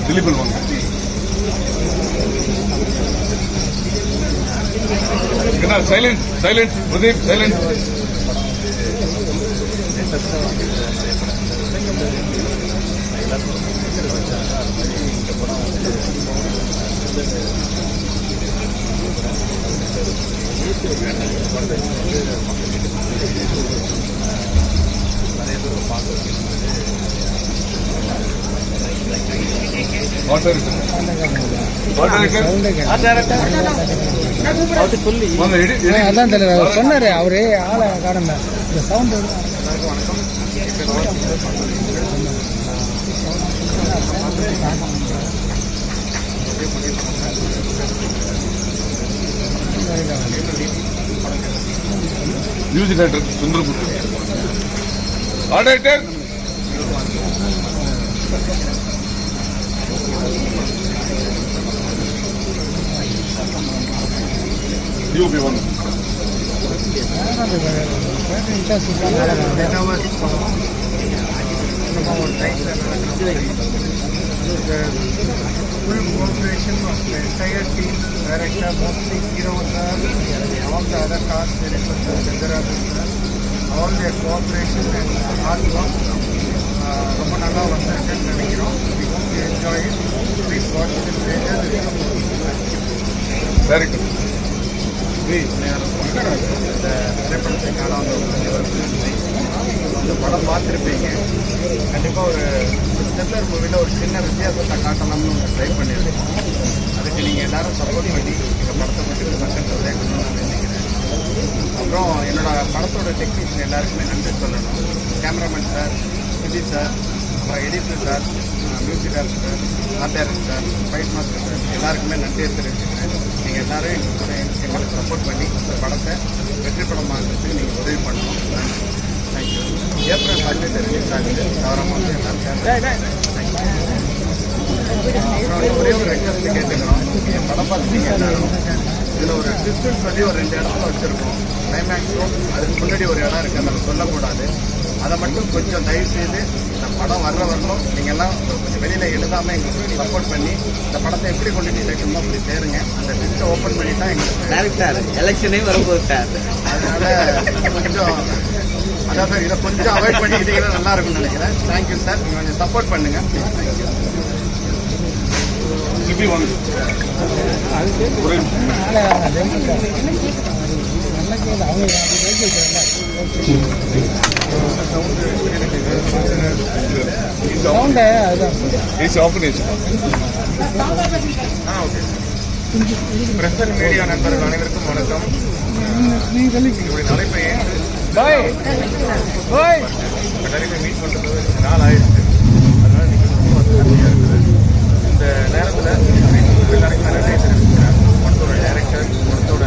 திலீபன் வாங்க. Silent silent Pradeep silent. அதான் தலைவர் சொன்னாரு அவரு ஆளை காணல இந்த sound. Music director Sundarapuri. Art director DOP one. full cooperation of the entire team, director, mostly hero sir, all the other cast directors, Chandrababu sir, all their cooperation and hard work. ரொம்ப நல்லா வந்திருக்குன்னு நினைக்கிறோம். We hope you enjoy it. Please watch the trailer. Director இந்த திரைப்படத்தை இந்த படம் பார்த்துருப்பீங்க. கண்டிப்பாக ஒரு த்ரில்லர் மூவியில் ஒரு சின்ன வித்தியாசத்தை காட்டலாம்னு ட்ரை பண்ணியிருக்கோம். அதுக்கு நீங்கள் எல்லோரும் சப்போர்ட் பண்ணி எங்கள் படத்தை மட்டும் மக்கள் கேட்கணும்னு நான் நினைக்கிறேன். அப்புறம் என்னோடய படத்தோட டெக்னீஷியன் எல்லாருக்குமே நன்றி சொல்லணும். கேமராமேன் சார், விஜய் சார், அப்புறம் editor sir, music director, art director sir, fight master sir, எல்லாருக்குமே நன்றி தெரிவிச்சுக்கிறேன். நீங்கள் எல்லோரும் எங்களுக்கு சப்போர்ட் பண்ணி இந்த படத்தை வெற்றி படமாகிறதுக்கு நீங்கள் உதவி பண்ணணும். தேங்க்யூ. ஏப்ரல் 15 ரிலீஸ் ஆகுது. கவரமாக வந்து எல்லாரும் அப்புறம் ஒரே ஒரு ரெக்வஸ்ட் கேட்டுக்கிறோம். நீங்கள் படம் பார்த்துட்டீங்க எல்லாரும். இதில் ஒரு ட்விஸ்ட்னு சொல்லி ஒரு 2 இடத்துல வச்சுருக்கோம். கிளைமேக்ஸும் அதுக்கு முன்னாடி ஒரு இடம் இருக்குது, அதில் சொல்லக்கூடாது. அதை மட்டும் கொஞ்சம் தயவு செய்து இந்த படம் வர்ற வரணும் நீங்கள்லாம் கொஞ்சம் வெளியில் எழுதாமல் எங்களுக்கு சப்போர்ட் பண்ணி இந்த படத்தை எப்படி கொண்டு சேர்க்கணுமோ அப்படி சேருங்க. அந்த லிஸ்ட்டை ஓப்பன் பண்ணி தான் எங்களுக்கு டேரக்டர் எலெக்ஷனே வரப்போட்டார். அதனால் கொஞ்சம் அதான் சார் இதை கொஞ்சம் அவாய்ட் பண்ணிக்கிட்டீங்கன்னா நல்லா இருக்கும்னு நினைக்கிறேன். Thank you sir. நீங்கள் கொஞ்சம் சப்போர்ட் பண்ணுங்கள். தேங்க்யூ. பிரஸ் அண்ட் மீடியா நண்பர்கள் அனைவருக்கும் வணக்கம். நடைபெற எல்லாருமே மீட் பண்ணுறது நாள் ஆயிடுச்சு. அதனால நீங்கள் ரொம்ப ஹாப்பியாக இருக்குது. இந்த நேரத்தில் எல்லாருக்கும் நான் நன்றி தெரிவிக்கிறேன். படத்தோட டைரக்டர், படத்தோட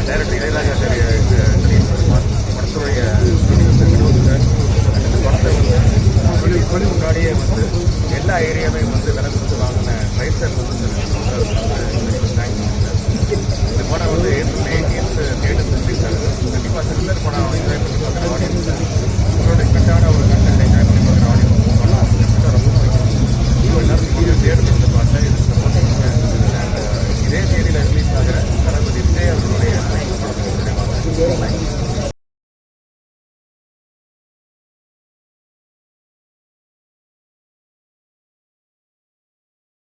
டைரக்டர் இளையராஜா தெரிவிப்பார், படத்துடைய வினோத் சார். இந்த படத்தை வந்து முன்னாடியே வந்து எல்லா ஏரியாவையும் வந்து